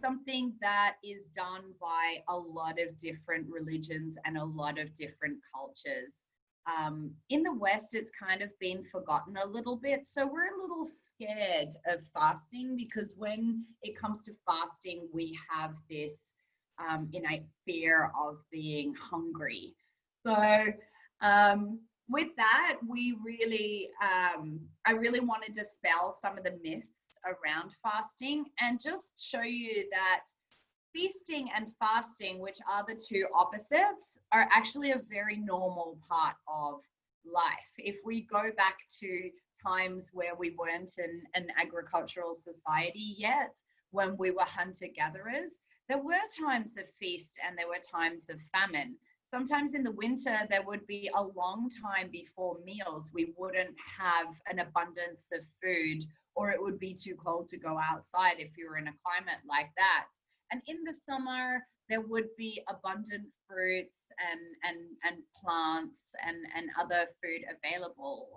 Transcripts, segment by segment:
something that is done by a lot of different religions and a lot of different cultures. In the West, it's kind of been forgotten a little bit. So we're a little scared of fasting because when it comes to fasting, we have this innate fear of being hungry. So with that, I really want to dispel some of the myths around fasting and just show you that feasting and fasting, which are the two opposites, are actually a very normal part of life. If we go back to times where we weren't in an agricultural society yet, when we were hunter-gatherers, there were times of feast and there were times of famine. Sometimes in the winter, there would be a long time before meals. We wouldn't have an abundance of food, or it would be too cold to go outside if you were in a climate like that. And in the summer, there would be abundant fruits and plants and other food available.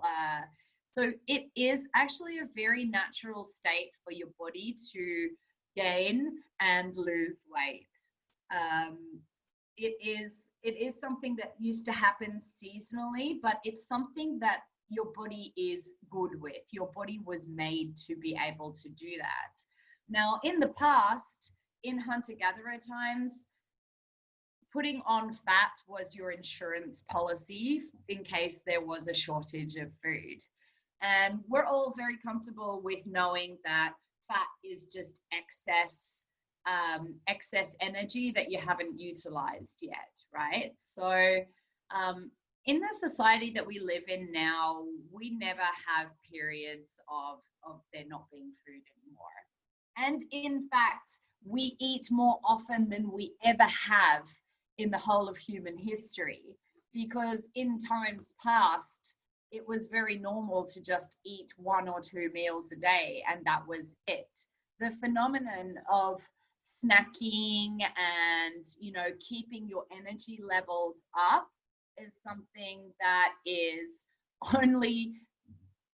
So it is actually a very natural state for your body to gain and lose weight. It is something that used to happen seasonally, but it's something that your body is good with. Your body was made to be able to do that. Now, in the past, in hunter-gatherer times, putting on fat was your insurance policy in case there was a shortage of food. And we're all very comfortable with knowing that fat is just excess energy that you haven't utilized yet, right? So in the society that we live in now, we never have periods of there not being food anymore. And in fact, we eat more often than we ever have in the whole of human history, because in times past, it was very normal to just eat 1 or 2 meals a day, and that was it. The phenomenon of snacking and, keeping your energy levels up is something that is only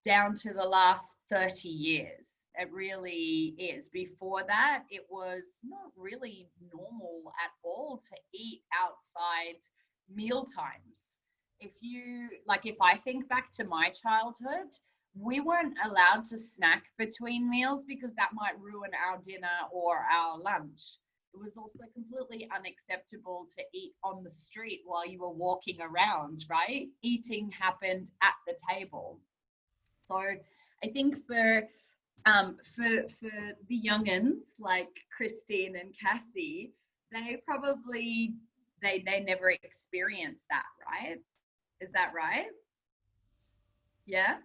down to the last 30 years. It really is. Before that, it was not really normal at all to eat outside meal times. If I think back to my childhood, we weren't allowed to snack between meals because that might ruin our dinner or our lunch. It was also completely unacceptable to eat on the street while you were walking around, right? Eating happened at the table. So I think for the youngins like Christine and Cassie, they never experienced that, right? Is that right? Yeah.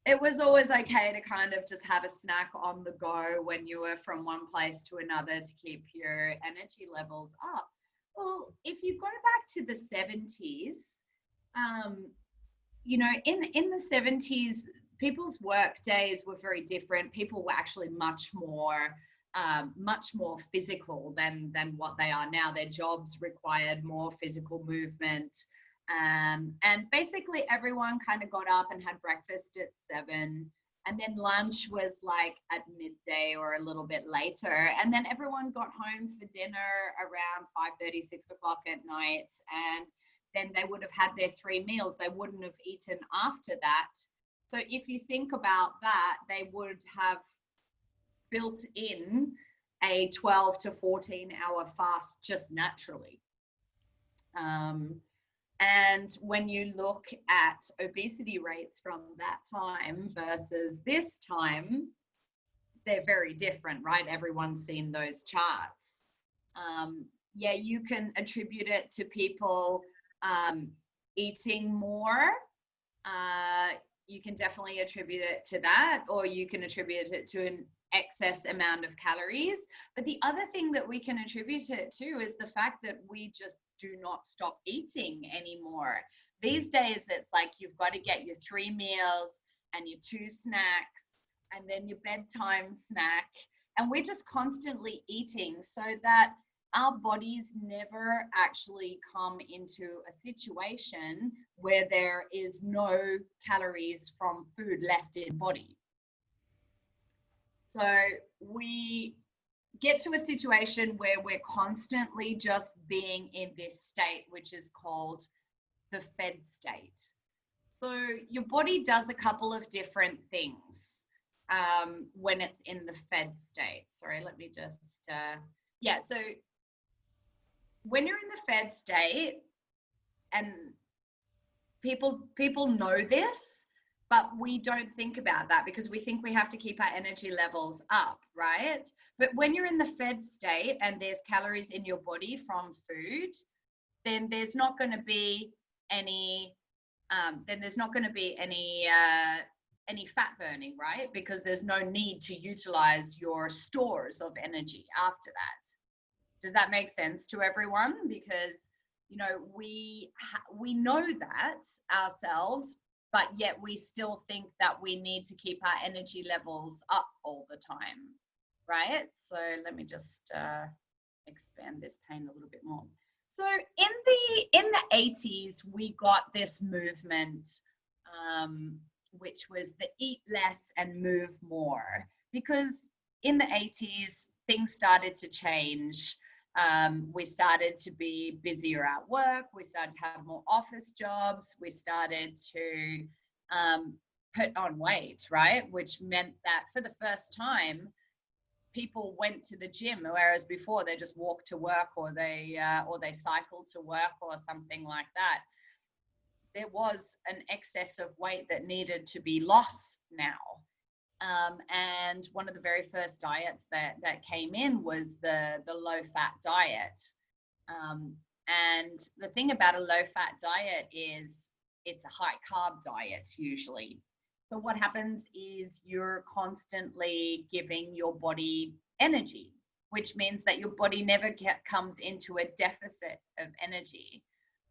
It was always okay to kind of just have a snack on the go when you were from one place to another to keep your energy levels up. Well, if you go back to the 70s, in the 70s, people's work days were very different. People were actually much more physical than what they are now. Their jobs required more physical movement. And basically everyone kind of got up and had breakfast at 7, and then lunch was like at midday or a little bit later. And then everyone got home for dinner around 5:30, 6 o'clock at night. And then they would have had their 3 meals. They wouldn't have eaten after that. So if you think about that, they would have built in a 12 to 14 hour fast just naturally. And when you look at obesity rates from that time versus this time, they're very different, right? Everyone's seen those charts. You can attribute it to people eating more. You can definitely attribute it to that, or you can attribute it to an excess amount of calories. But the other thing that we can attribute it to is the fact that we just do not stop eating anymore. These days, it's like you've got to get your 3 meals and your 2 snacks and then your bedtime snack. And we're just constantly eating so that our bodies never actually come into a situation where there is no calories from food left in the body. So we get to a situation where we're constantly just being in this state, which is called the fed state. So your body does a couple of different things when it's in the fed state. Sorry, let me just, so when you're in the fed state, and people know this, but we don't think about that because we think we have to keep our energy levels up, right? But when you're in the fed state and there's calories in your body from food, then there's not going to be any any fat burning, right? Because there's no need to utilize your stores of energy after that. Does that make sense to everyone? Because, you know, we know that ourselves, but yet we still think that we need to keep our energy levels up all the time, right? So let me just expand this pane a little bit more. So in the 80s, we got this movement, which was the eat less and move more, because in the 80s, things started to change. We started to be busier at work. We started to have more office jobs. We started to put on weight, right? Which meant that for the first time, people went to the gym, whereas before they just walked to work, or they cycled to work or something like that. There was an excess of weight that needed to be lost now. And one of the very first diets that came in was the low-fat diet. And the thing about a low-fat diet is it's a high-carb diet usually. So what happens is you're constantly giving your body energy, which means that your body never comes into a deficit of energy.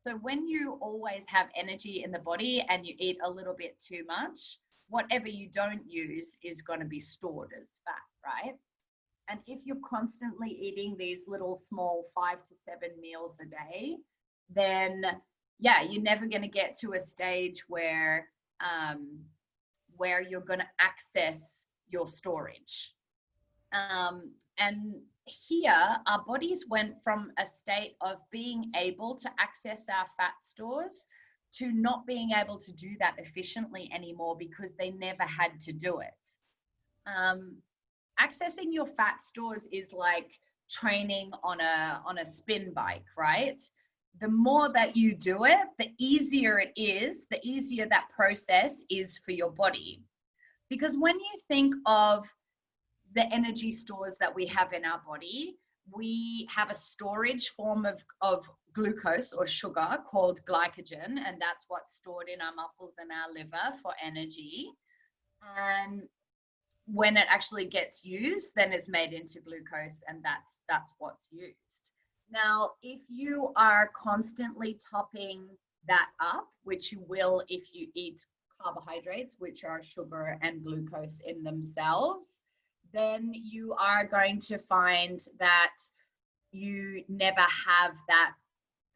So when you always have energy in the body and you eat a little bit too much, whatever you don't use is going to be stored as fat, right? And if you're constantly eating these little small 5 to 7 meals a day, then yeah, you're never going to get to a stage where you're going to access your storage. And here, our bodies went from a state of being able to access our fat stores to not being able to do that efficiently anymore because they never had to do it. Accessing your fat stores is like training on a spin bike, right? The more that you do it, the easier it is, the easier that process is for your body. Because when you think of the energy stores that we have in our body, we have a storage form of glucose or sugar called glycogen, and that's what's stored in our muscles and our liver for energy. And when it actually gets used, then it's made into glucose, and that's what's used. Now, if you are constantly topping that up, which you will if you eat carbohydrates, which are sugar and glucose in themselves, then you are going to find that you never have that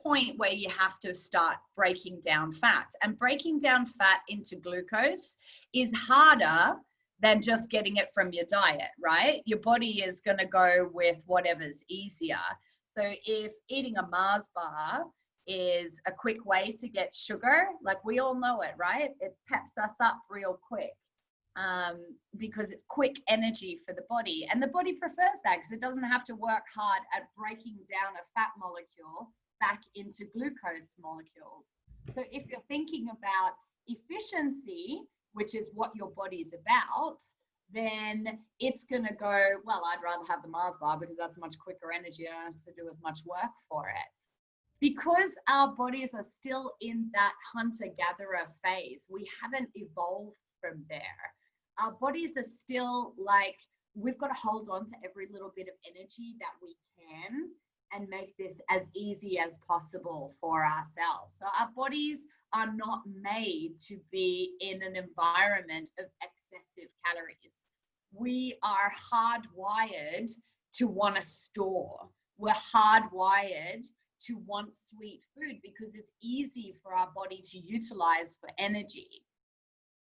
point where you have to start breaking down fat. And breaking down fat into glucose is harder than just getting it from your diet, right? Your body is going to go with whatever's easier. So if eating a Mars bar is a quick way to get sugar, like we all know it, right? It peps us up real quick. Because it's quick energy for the body, and the body prefers that because it doesn't have to work hard at breaking down a fat molecule back into glucose molecules. So if you're thinking about efficiency, which is what your body's about, then it's going to go, well, I'd rather have the Mars bar because that's much quicker energy. I don't have to do as much work for it. Because our bodies are still in that hunter-gatherer phase, we haven't evolved from there. Our bodies are still like, we've got to hold on to every little bit of energy that we can and make this as easy as possible for ourselves. So our bodies are not made to be in an environment of excessive calories. We are hardwired to want to store. We're hardwired to want sweet food because it's easy for our body to utilize for energy.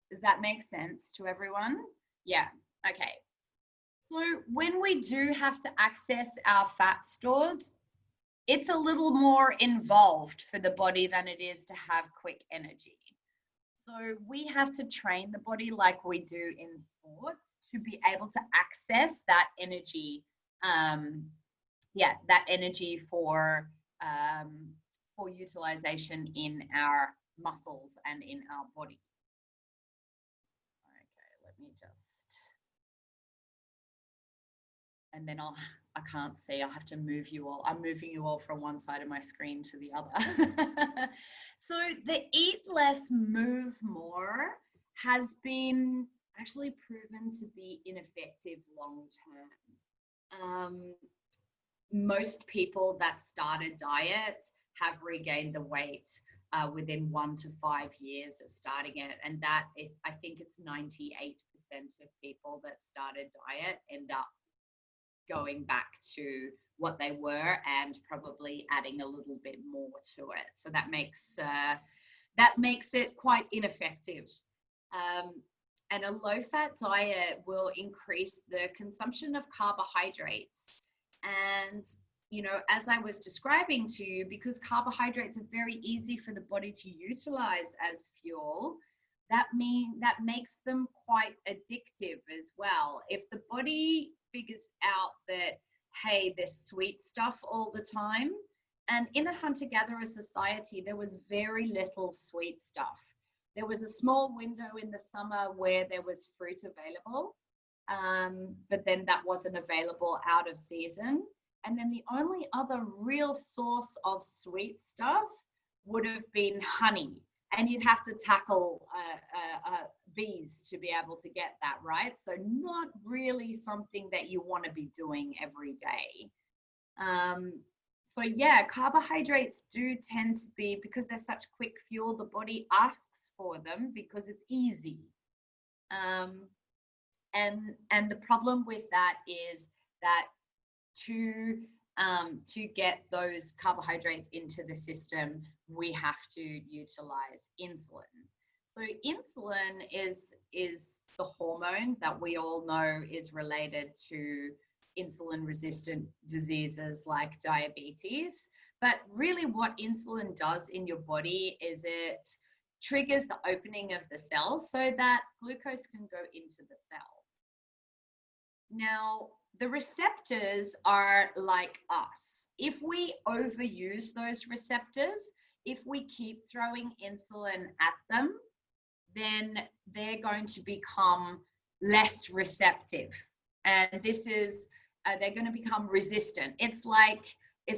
Does that make sense to everyone? Yeah, okay. So when we do have to access our fat stores, it's a little more involved for the body than it is to have quick energy. So we have to train the body like we do in sports to be able to access that energy. That energy for utilization in our muscles and in our body. Okay, let me just, and then I can't see, I'll have to move you all. I'm moving you all from one side of my screen to the other. So the eat less, move more has been actually proven to be ineffective long term. Most people that start a diet have regained the weight within 1 to 5 years of starting it. And that, I think it's 98% of people that start a diet end up going back to what they were and probably adding a little bit more to it. So that makes it quite ineffective. And a low-fat diet will increase the consumption of carbohydrates. And, you know, as I was describing to you, because carbohydrates are very easy for the body to utilize as fuel, that makes them quite addictive as well. If the body figures out that, hey, there's sweet stuff all the time, and in a hunter-gatherer society, there was very little sweet stuff. There was a small window in the summer where there was fruit available, but then that wasn't available out of season. And then the only other real source of sweet stuff would have been honey. And you'd have to tackle bees to be able to get that, right? So not really something that you want to be doing every day. So yeah, carbohydrates do tend to be, because they're such quick fuel, the body asks for them because it's easy. And the problem with that is that to get those carbohydrates into the system, we have to utilize insulin. So insulin is the hormone that we all know is related to insulin-resistant diseases like diabetes. But really what insulin does in your body is it triggers the opening of the cell so that glucose can go into the cell. Now, the receptors are like us. If we overuse those receptors, if we keep throwing insulin at them, then they're going to become less receptive. And this is, they're going to become resistant. It's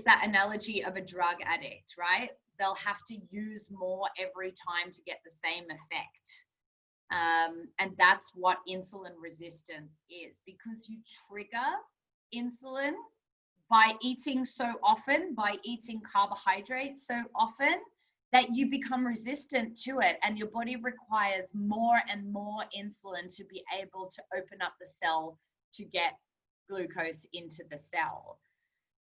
that analogy of a drug addict, right? They'll have to use more every time to get the same effect. And that's what insulin resistance is, because you trigger insulin by eating so often, by eating carbohydrates so often, that you become resistant to it, and your body requires more and more insulin to be able to open up the cell to get glucose into the cell.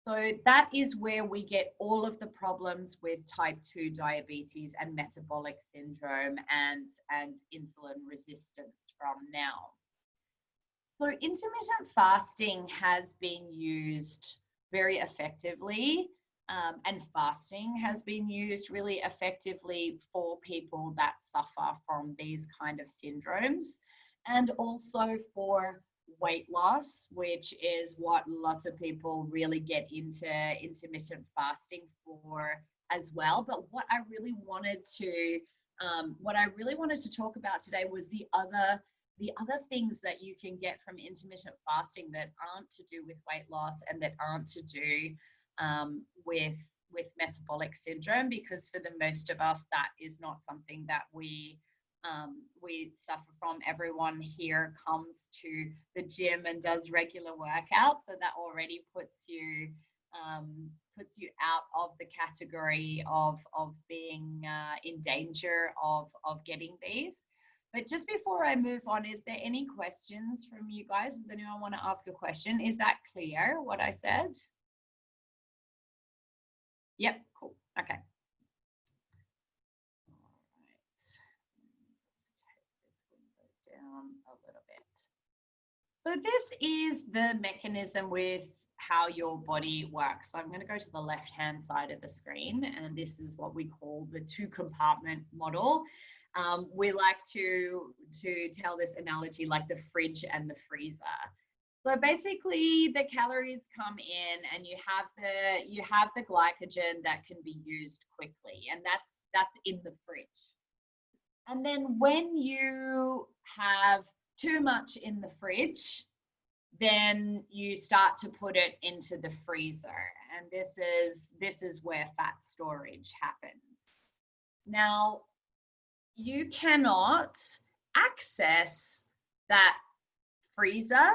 So that is where we get all of the problems with type 2 diabetes and metabolic syndrome and insulin resistance from now. So intermittent fasting has been used very effectively, and fasting has been used really effectively for people that suffer from these kind of syndromes, and also for weight loss, which is what lots of people really get into intermittent fasting for as well. But what I really wanted to talk about today was the other things that you can get from intermittent fasting that aren't to do with weight loss and that aren't to do with metabolic syndrome, because for the most of us, that is not something that we suffer from. Everyone here comes to the gym and does regular workouts, so that already puts you out of the category of being in danger of getting these. But just before I move on, is there any questions from you guys? Does anyone want to ask a question? Is that clear what I said? Yep, cool. Okay. Down a little bit. So this is the mechanism with how your body works. So I'm going to go to the left-hand side of the screen, and this is what we call the two-compartment model. We like to tell this analogy like the fridge and the freezer. So basically, the calories come in, and you have the glycogen that can be used quickly, and that's in the fridge. And then when you have too much in the fridge, then you start to put it into the freezer, and this is where fat storage happens. Now, you cannot access that freezer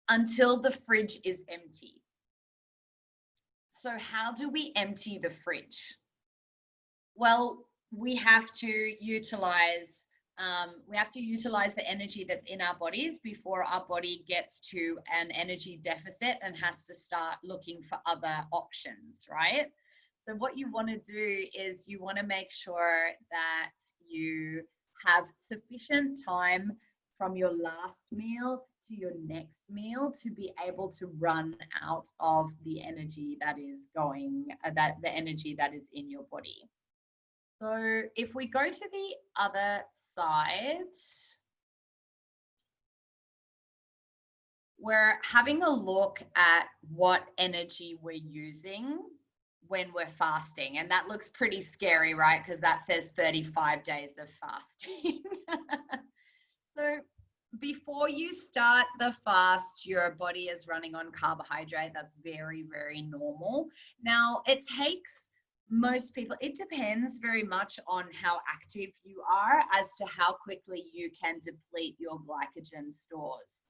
until the fridge is empty. So how do we empty the fridge? Well, we have to utilize the energy that's in our bodies before our body gets to an energy deficit and has to start looking for other options, right? So what you want to do is you want to make sure that you have sufficient time from your last meal to your next meal to be able to run out of the energy that is the energy that is in your body. So if we go to the other side, we're having a look at what energy we're using when we're fasting. And that looks pretty scary, right? Because that says 35 days of fasting. So before you start the fast, your body is running on carbohydrate. That's very, very normal. Now, it takes most people, it depends very much on how active you are as to how quickly you can deplete your glycogen stores.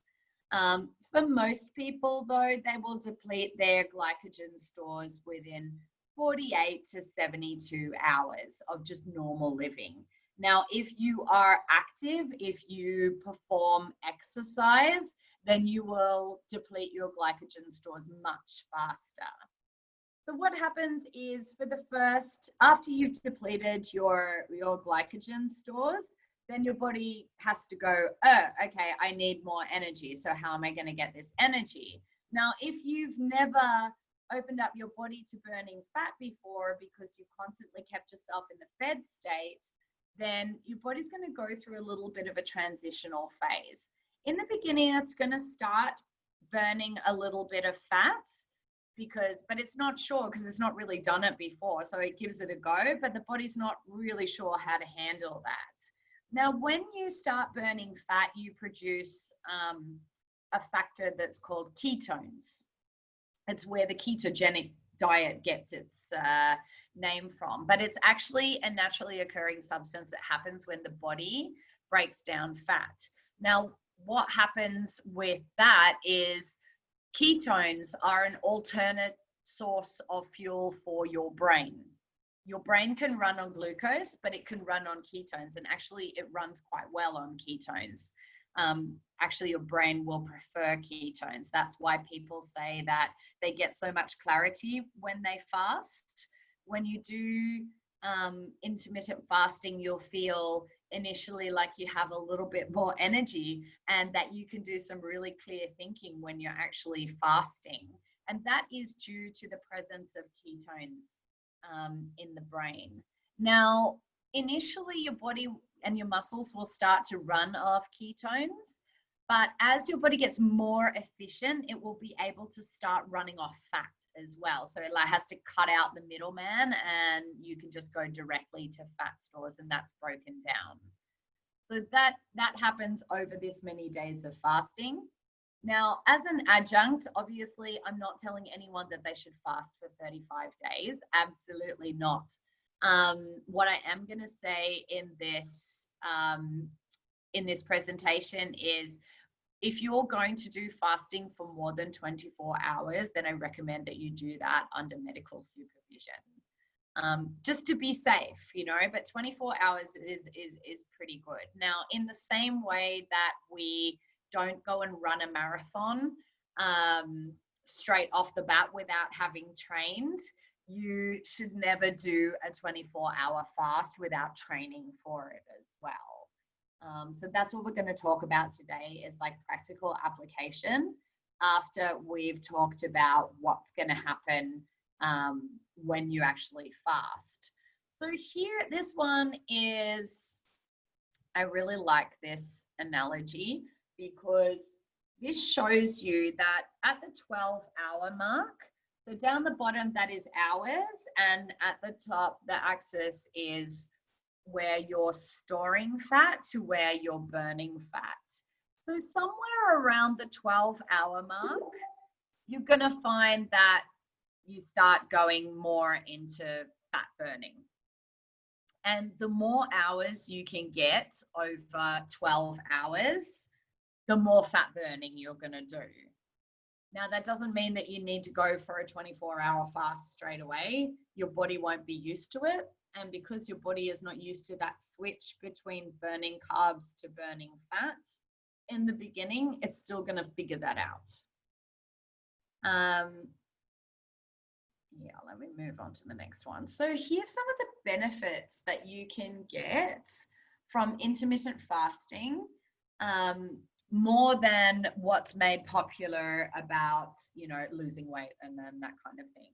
For most people, though, they will deplete their glycogen stores within 48 to 72 hours of just normal living. Now, if you are active, if you perform exercise, then you will deplete your glycogen stores much faster. So what happens is after you've depleted your glycogen stores, then your body has to go, oh, okay, I need more energy. So how am I going to get this energy? Now, if you've never opened up your body to burning fat before because you constantly kept yourself in the fed state, then your body's going to go through a little bit of a transitional phase. In the beginning, it's going to start burning a little bit of fat, but it's not sure because it's not really done it before. So it gives it a go, but the body's not really sure how to handle that. Now, when you start burning fat, you produce a factor that's called ketones. It's where the ketogenic diet gets its name from, but it's actually a naturally occurring substance that happens when the body breaks down fat. Now, what happens with that is ketones are an alternate source of fuel for your brain. Your brain can run on glucose, but it can run on ketones, and actually it runs quite well on ketones. Actually, your brain will prefer ketones. That's why people say that they get so much clarity when they fast. When you do intermittent fasting, you'll feel initially like you have a little bit more energy and that you can do some really clear thinking when you're actually fasting. And that is due to the presence of ketones in the brain. Now, initially your body and your muscles will start to run off ketones, but as your body gets more efficient, it will be able to start running off fat as well. So it has to cut out the middleman, and you can just go directly to fat stores, and that's broken down. So that happens over this many days of fasting. Now, as an adjunct, obviously, I'm not telling anyone that they should fast for 35 days. Absolutely not. What I am going to say in this presentation is, if you're going to do fasting for more than 24 hours, then I recommend that you do that under medical supervision, just to be safe, but 24 hours is pretty good. Now, in the same way that we don't go and run a marathon straight off the bat without having trained, you should never do a 24-hour fast without training for it as well. So that's what we're going to talk about today, is like practical application after we've talked about what's going to happen when you actually fast. So here, this one is, I really like this analogy because this shows you that at the 12-hour mark, so down the bottom, that is hours, and at the top, the axis is where you're storing fat to where you're burning fat. So somewhere around the 12-hour mark, you're going to find that you start going more into fat burning. And the more hours you can get over 12 hours, the more fat burning you're going to do. Now, that doesn't mean that you need to go for a 24-hour fast straight away. Your body won't be used to it. And because your body is not used to that switch between burning carbs to burning fat in the beginning, it's still going to figure that out. Yeah, let me move on to the next one. So here's some of the benefits that you can get from intermittent fasting, more than what's made popular about, you know, losing weight and then that kind of thing.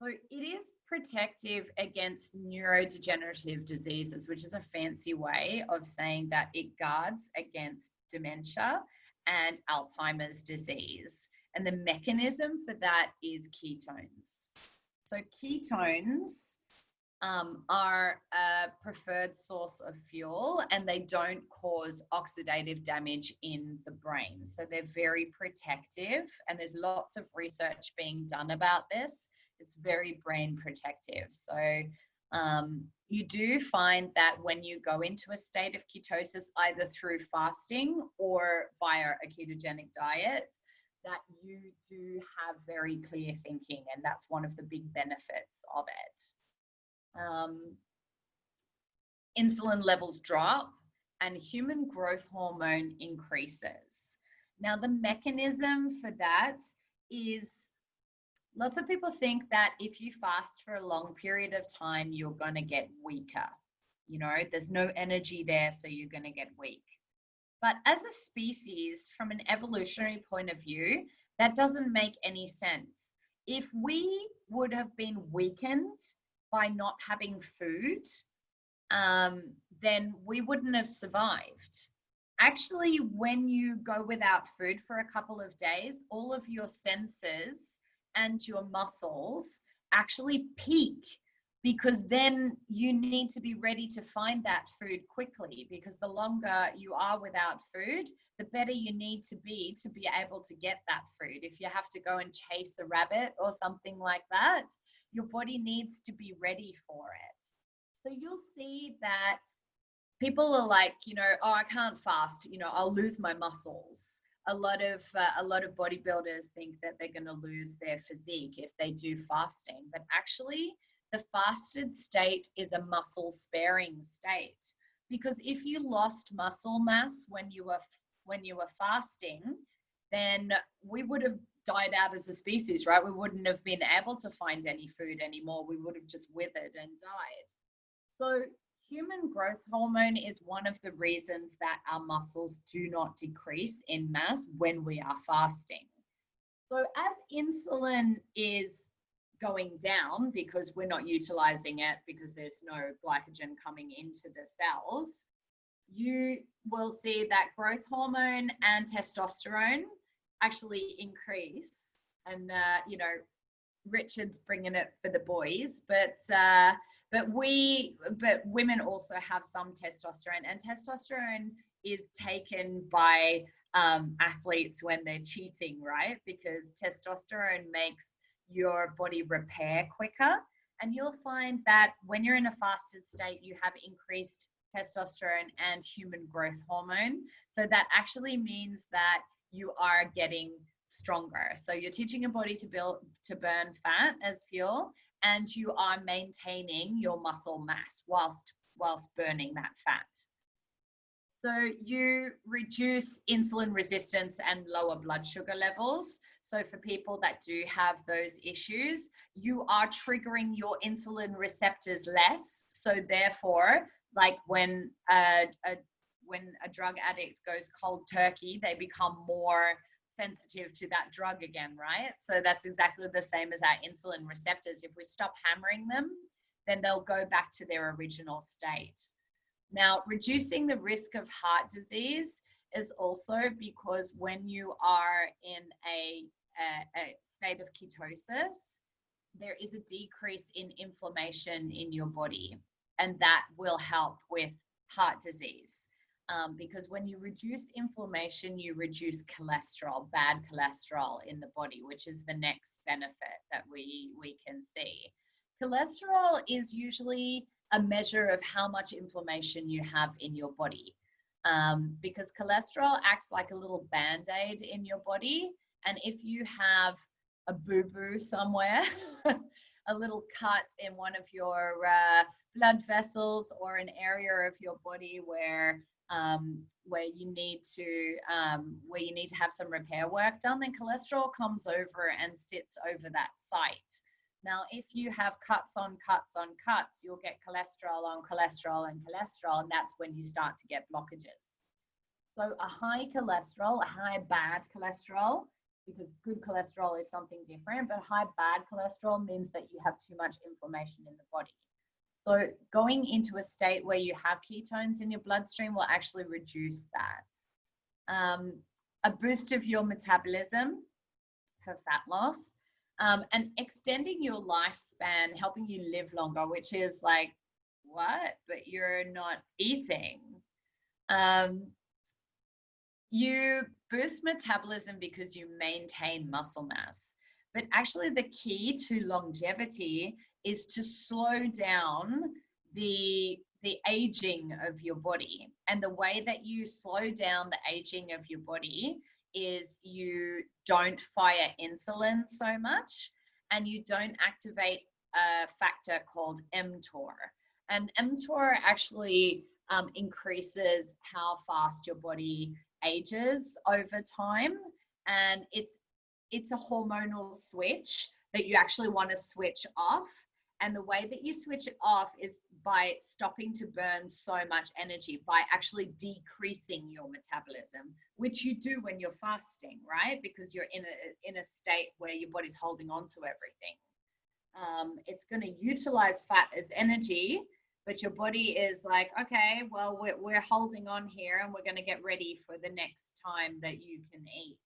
So it is protective against neurodegenerative diseases, which is a fancy way of saying that it guards against dementia and Alzheimer's disease. And the mechanism for that is ketones. So ketones are a preferred source of fuel, and they don't cause oxidative damage in the brain. So they're very protective, and there's lots of research being done about this. It's very brain protective. So you do find that when you go into a state of ketosis, either through fasting or via a ketogenic diet, that you do have very clear thinking, and that's one of the big benefits of it. Insulin levels drop and human growth hormone increases. Now, the mechanism for that is, lots of people think that if you fast for a long period of time, you're going to get weaker. You know, there's no energy there, so you're going to get weak. But as a species, from an evolutionary point of view, that doesn't make any sense. If we would have been weakened by not having food, then we wouldn't have survived. Actually, when you go without food for a couple of days, all of your senses and your muscles actually peak, because then you need to be ready to find that food quickly, because the longer you are without food, the better you need to be able to get that food. If you have to go and chase a rabbit or something like that, your body needs to be ready for it. So you'll see that people are like, you know, oh, I can't fast, you know, I'll lose my muscles. A lot of bodybuilders think that they're going to lose their physique if they do fasting, but actually the fasted state is a muscle sparing state, because if you lost muscle mass when you were fasting, then we would have died out as a species, right? We wouldn't have been able to find any food anymore. We would have just withered and died. So human growth hormone is one of the reasons that our muscles do not decrease in mass when we are fasting. So as insulin is going down, because we're not utilizing it, because there's no glycogen coming into the cells, you will see that growth hormone and testosterone actually increase. And you know, Richard's bringing it for the boys, but women also have some testosterone, and testosterone is taken by athletes when they're cheating, right? Because testosterone makes your body repair quicker, and you'll find that when you're in a fasted state, you have increased testosterone and human growth hormone. So that actually means that you are getting stronger. So you're teaching your body to burn fat as fuel, and you are maintaining your muscle mass whilst burning that fat. So you reduce insulin resistance and lower blood sugar levels. So for people that do have those issues, you are triggering your insulin receptors less. So therefore, like when a when a drug addict goes cold turkey, they become more sensitive to that drug again, right? So that's exactly the same as our insulin receptors. If we stop hammering them, then they'll go back to their original state. Now, reducing the risk of heart disease is also because when you are in a state of ketosis, there is a decrease in inflammation in your body, and that will help with heart disease. Because when you reduce inflammation, you reduce cholesterol, bad cholesterol in the body, which is the next benefit that we can see. Cholesterol is usually a measure of how much inflammation you have in your body, because cholesterol acts like a little band-aid in your body. And if you have a boo-boo somewhere, a little cut in one of your blood vessels, or an area of your body where you need to have some repair work done, then cholesterol comes over and sits over that site. Now, if you have cuts on cuts on cuts, you'll get cholesterol on cholesterol and cholesterol, and that's when you start to get blockages. So a high cholesterol, a high bad cholesterol, because good cholesterol is something different, but high bad cholesterol means that you have too much inflammation in the body. So going into a state where you have ketones in your bloodstream will actually reduce that. A boost of your metabolism for fat loss, and extending your lifespan, helping you live longer, which is like, what? But you're not eating. You boost metabolism because you maintain muscle mass. But actually the key to longevity is to slow down the aging of your body. And the way that you slow down the aging of your body is you don't fire insulin so much, and you don't activate a factor called mTOR. And mTOR actually increases how fast your body ages over time, and it's a hormonal switch that you actually want to switch off. And the way that you switch it off is by stopping to burn so much energy, by actually decreasing your metabolism, which you do when you're fasting, right? Because you're in a state where your body's holding on to everything. It's going to utilize fat as energy, but your body is like, okay, well, we're holding on here, and we're going to get ready for the next time that you can eat.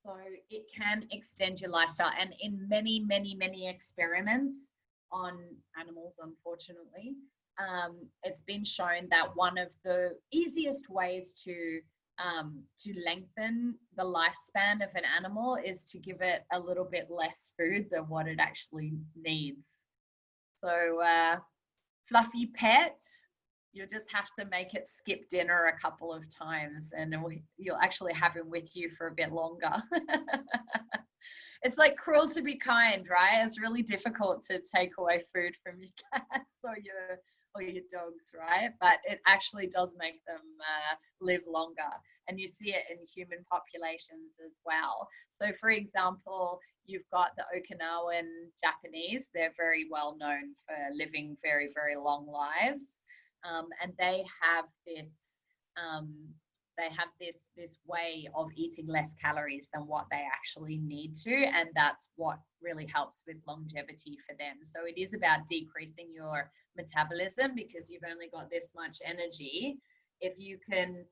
So it can extend your lifestyle. And in many, many, many experiments on animals, unfortunately, it's been shown that one of the easiest ways to lengthen the lifespan of an animal is to give it a little bit less food than what it actually needs. So fluffy pet, you'll just have to make it skip dinner a couple of times, and you'll actually have him with you for a bit longer. It's like cruel to be kind, right? It's really difficult to take away food from your cats or your dogs, right? But it actually does make them live longer. And you see it in human populations as well. So for example, you've got the Okinawan Japanese. They're very well known for living very, very long lives. And they have this way of eating less calories than what they actually need to, and that's what really helps with longevity for them. So it is about decreasing your metabolism, because you've only got this much energy. If you can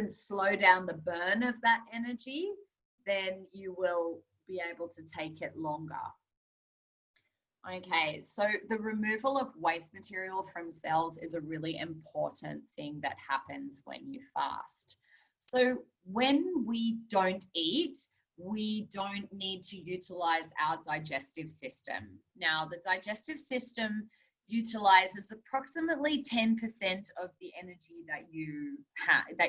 slow down the burn of that energy, then you will be able to take it longer. Okay, so the removal of waste material from cells is a really important thing that happens when you fast. So when we don't eat, we don't need to utilize our digestive system. Now, the digestive system utilizes approximately 10% of the energy that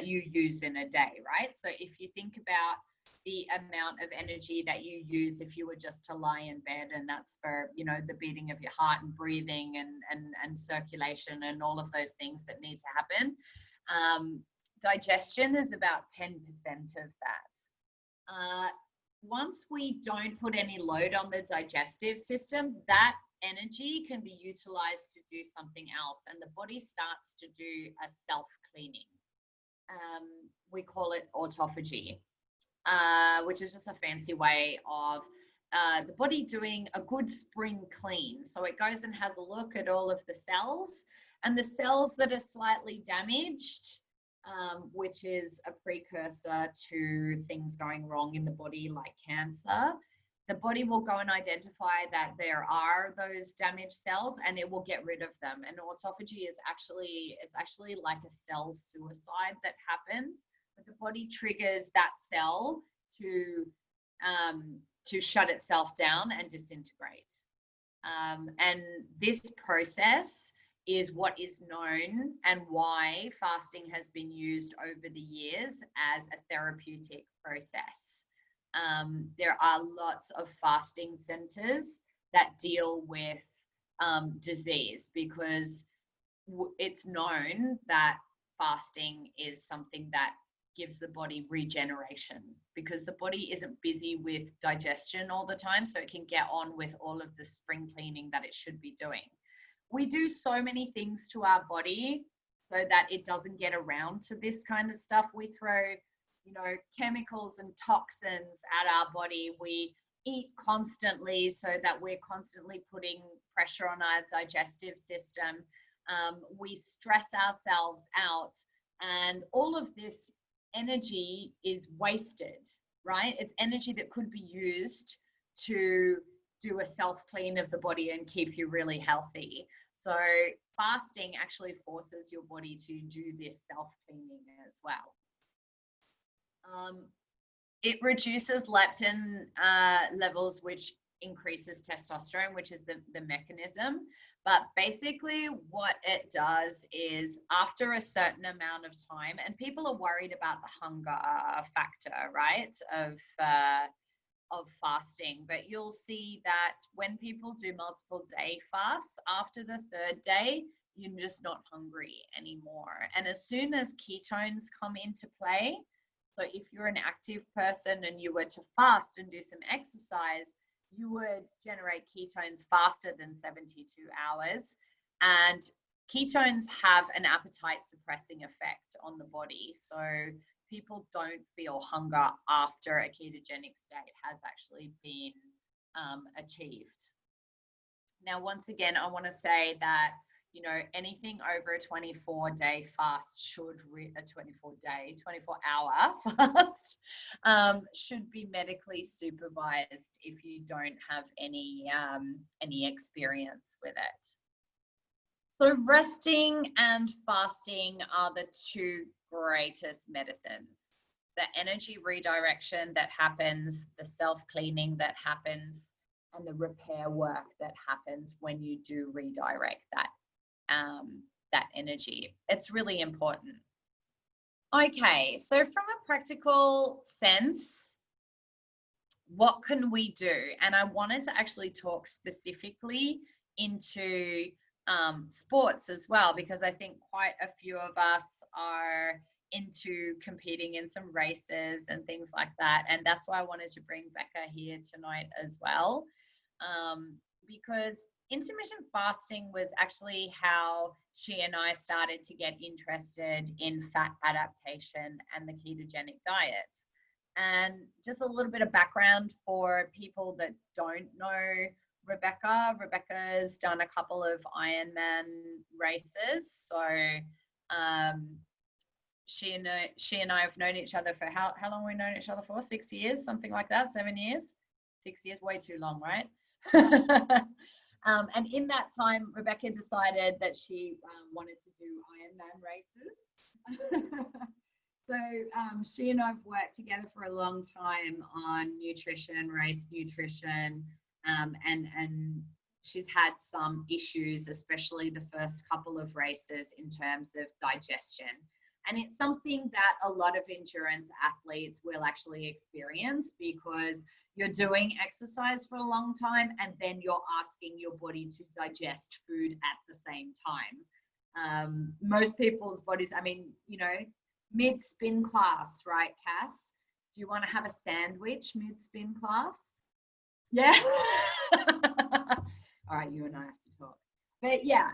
you use in a day, right? So if you think about the amount of energy that you use if you were just to lie in bed, and that's for, you know, the beating of your heart and breathing and circulation and all of those things that need to happen. Digestion is about 10% of that. Once we don't put any load on the digestive system, that energy can be utilized to do something else, and the body starts to do a self-cleaning. we call it autophagy, which is just a fancy way of the body doing a good spring clean. So it goes and has a look at all of the cells, and the cells that are slightly damaged, which is a precursor to things going wrong in the body like cancer, the body will go and identify that there are those damaged cells and it will get rid of them. And autophagy is actually like a cell suicide that happens, but the body triggers that cell to shut itself down and disintegrate. And this process is what is known and why fasting has been used over the years as a therapeutic process. There are lots of fasting centers that deal with disease because it's known that fasting is something that gives the body regeneration, because the body isn't busy with digestion all the time, so it can get on with all of the spring cleaning that it should be doing. We do so many things to our body so that it doesn't get around to this kind of stuff. We throw, chemicals and toxins at our body. We eat constantly so that we're constantly putting pressure on our digestive system. We stress ourselves out, and all of this energy is wasted, right? It's energy that could be used to do a self-clean of the body and keep you really healthy. So fasting actually forces your body to do this self-cleaning as well. It reduces leptin levels, which increases testosterone, which is the mechanism. But basically what it does is, after a certain amount of time, and people are worried about the hunger factor, right, of fasting, but you'll see that when people do multiple day fasts, after the third day, you're just not hungry anymore. And as soon as ketones come into play, so if you're an active person and you were to fast and do some exercise, you would generate ketones faster than 72 hours. And ketones have an appetite suppressing effect on the body. So people don't feel hunger after a ketogenic state has actually been achieved. Now, once again, I want to say that, anything over a 24-day fast should, a 24-hour fast should be medically supervised if you don't have any experience with it. So resting and fasting are the two greatest medicines. The energy redirection that happens, the self-cleaning that happens, and the repair work that happens when you do redirect that energy. It's really important. Okay, so from a practical sense, what can we do? And I wanted to actually talk specifically into sports as well, because I think quite a few of us are into competing in some races and things like that. And that's why I wanted to bring Becca here tonight as well, because intermittent fasting was actually how she and I started to get interested in fat adaptation and the ketogenic diet. And just a little bit of background for people that don't know Rebecca. Rebecca's done a couple of Ironman races. So she and I have known each other for how long have we known each other for? 6 years, something like that, 7 years? 6 years, way too long, right? And in that time, Rebecca decided that she wanted to do Ironman races. So she and I have worked together for a long time on nutrition, race nutrition, and she's had some issues, especially the first couple of races, in terms of digestion. And it's something that a lot of endurance athletes will actually experience, because you're doing exercise for a long time and then you're asking your body to digest food at the same time. Most people's bodies, mid-spin class, right, Cass? Do you want to have a sandwich mid-spin class? Yeah. All right, you and I have to talk. But yeah,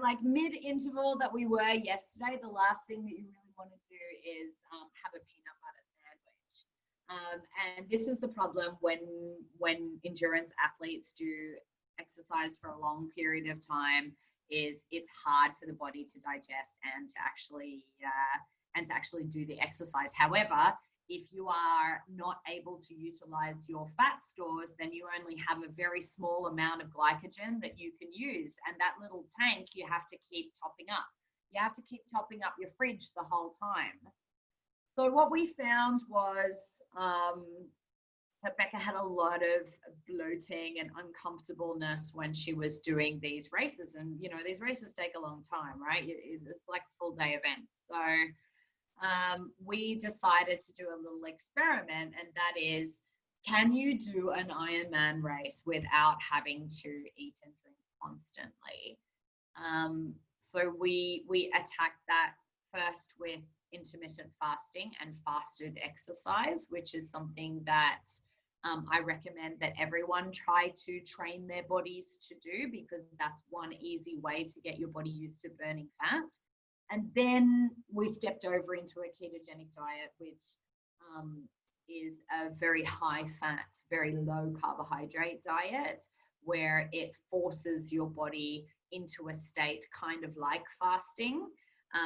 like mid-interval that we were yesterday, the last thing that you really you want to do is have a peanut butter sandwich. And this is the problem when endurance athletes do exercise for a long period of time, is it's hard for the body to digest and to actually do the exercise. However, if you are not able to utilize your fat stores, then you only have a very small amount of glycogen that you can use. And that little tank you have to keep topping up. You have to keep topping up your fridge the whole time. So what we found was that Becca had a lot of bloating and uncomfortableness when she was doing these races. And, you know, these races take a long time, right? It's like a full day event. So we decided to do a little experiment, and that is, can you do an Ironman race without having to eat and drink constantly? So we attacked that first with intermittent fasting and fasted exercise, which is something that I recommend that everyone try to train their bodies to do, because that's one easy way to get your body used to burning fat. And then we stepped over into a ketogenic diet, which is a very high fat, very low carbohydrate diet, where it forces your body into a state kind of like fasting.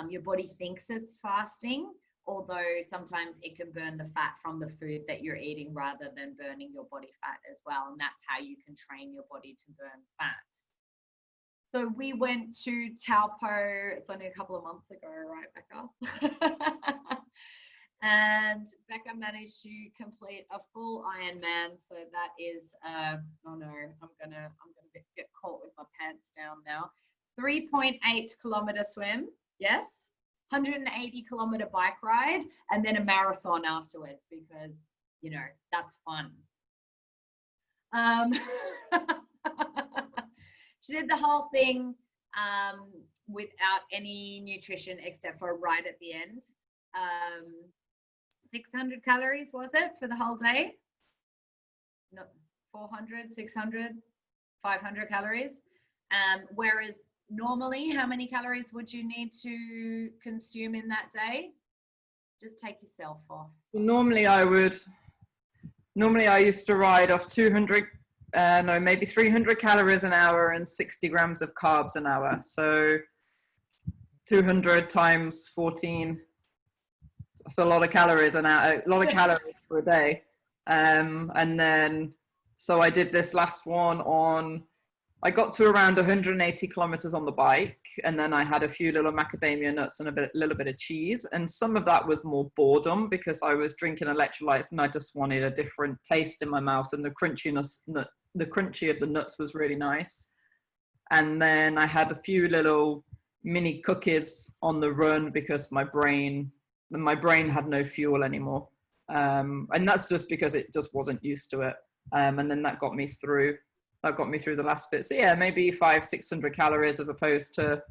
Your body thinks it's fasting, although sometimes it can burn the fat from the food that you're eating rather than burning your body fat as well. And that's how you can train your body to burn fat. So we went to Taupo, it's only a couple of months ago, right, Becca? And Becca managed to complete a full Ironman. So that is, oh no, I'm gonna get caught with my pants down now. 3.8 kilometer swim, yes, 180 kilometer bike ride, and then a marathon afterwards, because, you know, that's fun. She did the whole thing without any nutrition except for right at the end. 600 calories, was it, for the whole day? No, 400, 600, 500 calories. Whereas normally, how many calories would you need to consume in that day? Just take yourself off. Normally I used to ride off 300 calories an hour and 60 grams of carbs an hour. So 200 times 14, that's a lot of calories an hour, a lot of calories for a day. And then, so I did this last one I got to around 180 kilometers on the bike, and then I had a few little macadamia nuts and a little bit of cheese. And some of that was more boredom, because I was drinking electrolytes and I just wanted a different taste in my mouth, and the crunchy of the nuts was really nice. And then I had a few little mini cookies on the run, because my brain had no fuel anymore. And that's just because it just wasn't used to it. And then that got me through the last bit. So yeah, maybe 500-600 calories as opposed to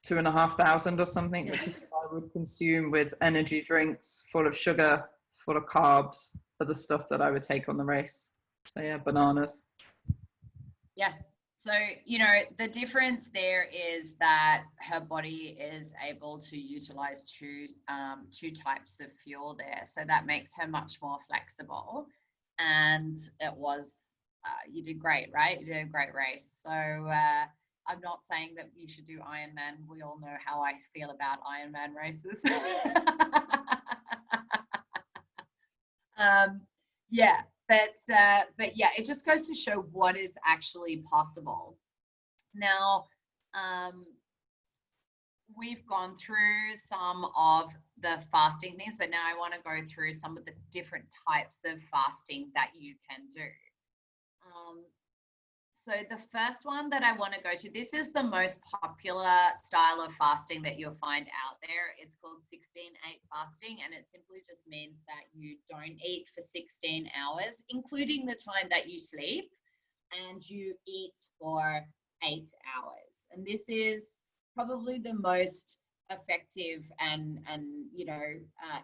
2,500 or something, which is what I would consume with energy drinks full of sugar, full of carbs, other stuff that I would take on the race. So yeah, bananas. Yeah. So, you know, the difference there is that her body is able to utilize two types of fuel there. So that makes her much more flexible. And it was, you did great, right? You did a great race. So I'm not saying that you should do Ironman. We all know how I feel about Ironman races. Yeah. But yeah, it just goes to show what is actually possible. Now, we've gone through some of the fasting things, but now I want to go through some of the different types of fasting that you can do. So the first one that I want to go to, this is the most popular style of fasting that you'll find out there. It's called 16-8 fasting, and it simply just means that you don't eat for 16 hours, including the time that you sleep, and you eat for 8 hours. And this is probably the most effective and you know,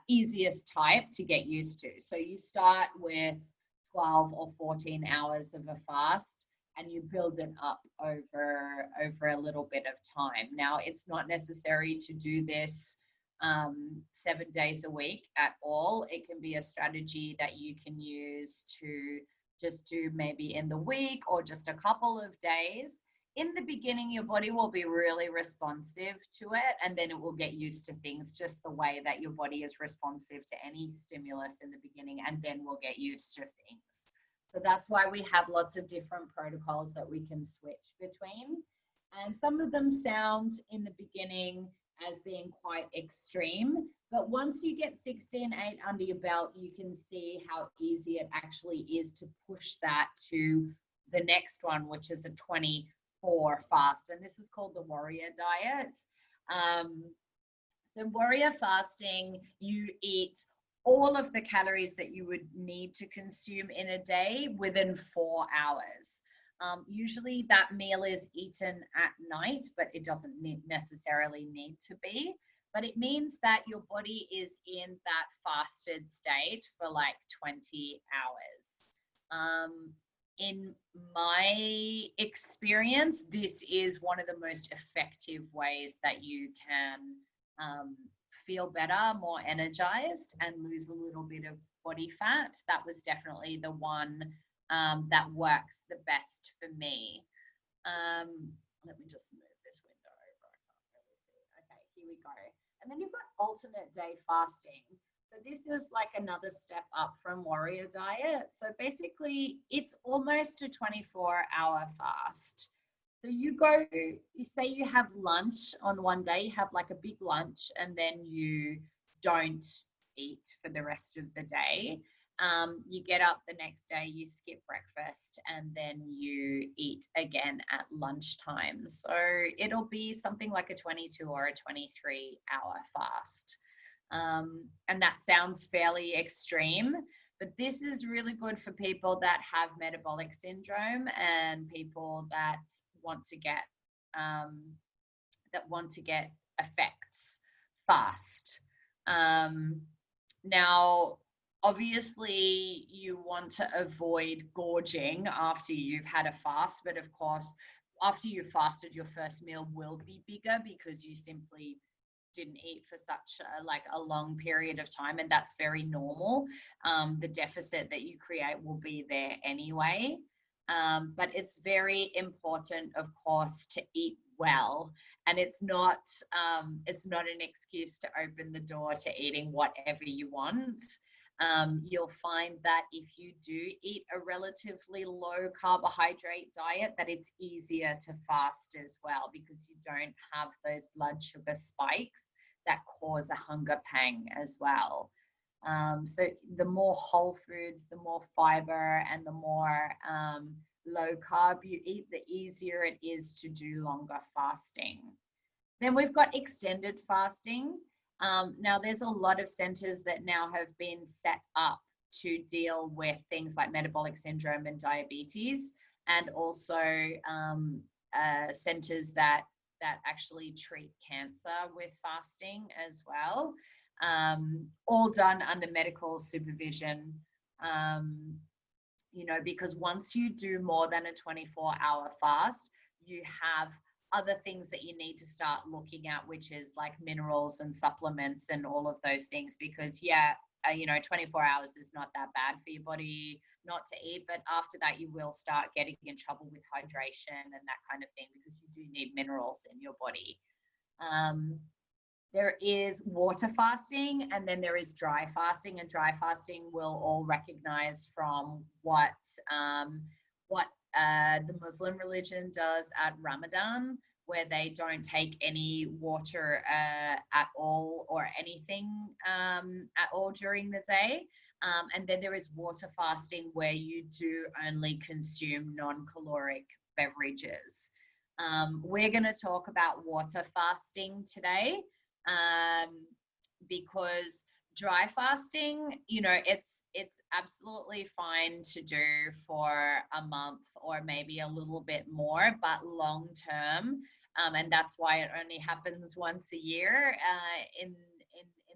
easiest type to get used to. So you start with 12 or 14 hours of a fast, and you build it up over a little bit of time. Now, it's not necessary to do this 7 days a week at all. It can be a strategy that you can use to just do maybe in the week or just a couple of days. In the beginning, your body will be really responsive to it, and then it will get used to things just the way that your body is responsive to any stimulus in the beginning, and then we'll get used to things. So that's why we have lots of different protocols that we can switch between. And some of them sound in the beginning as being quite extreme, but once you get 16, 8 under your belt, you can see how easy it actually is to push that to the next one, which is a 24 fast. And this is called the warrior diet. So warrior fasting, you eat all of the calories that you would need to consume in a day within 4 hours. Usually that meal is eaten at night, but it doesn't necessarily need to be. But it means that your body is in that fasted state for like 20 hours. In my experience, this is one of the most effective ways that you can feel better, more energized, and lose a little bit of body fat. That was definitely the one that works the best for me. Let me just move this window over. I can't really see. Okay, here we go. And then you've got alternate day fasting. So this is like another step up from warrior diet. So basically it's almost a 24-hour fast. So you say you have lunch on one day, you have like a big lunch, and then you don't eat for the rest of the day. You get up the next day, you skip breakfast, and then you eat again at lunchtime. So it'll be something like a 22 or a 23-hour fast. And that sounds fairly extreme, but this is really good for people that have metabolic syndrome and people that want to get effects fast. Now, obviously, you want to avoid gorging after you've had a fast, but of course, after you've fasted, your first meal will be bigger because you simply didn't eat for such a long period of time, and that's very normal. The deficit that you create will be there anyway. But it's very important, of course, to eat well, and it's not an excuse to open the door to eating whatever you want. You'll find that if you do eat a relatively low carbohydrate diet, that it's easier to fast as well, because you don't have those blood sugar spikes that cause a hunger pang as well. So the more whole foods, the more fiber, and the more low carb you eat, the easier it is to do longer fasting. Then we've got extended fasting. Now there's a lot of centers that now have been set up to deal with things like metabolic syndrome and diabetes, and also centers that actually treat cancer with fasting as well, all done under medical supervision. Because once you do more than a 24-hour fast, you have other things that you need to start looking at, which is like minerals and supplements and all of those things, because 24 hours is not that bad for your body not to eat, but after that you will start getting in trouble with hydration and that kind of thing, because you do need minerals in your body. There is water fasting, and then there is dry fasting, and dry fasting we'll all recognize from what the Muslim religion does at Ramadan, where they don't take any water at all, or anything at all during the day. And then there is water fasting, where you do only consume non-caloric beverages. We're going to talk about water fasting today, because dry fasting, it's absolutely fine to do for a month or maybe a little bit more, but long term, and that's why it only happens once a year in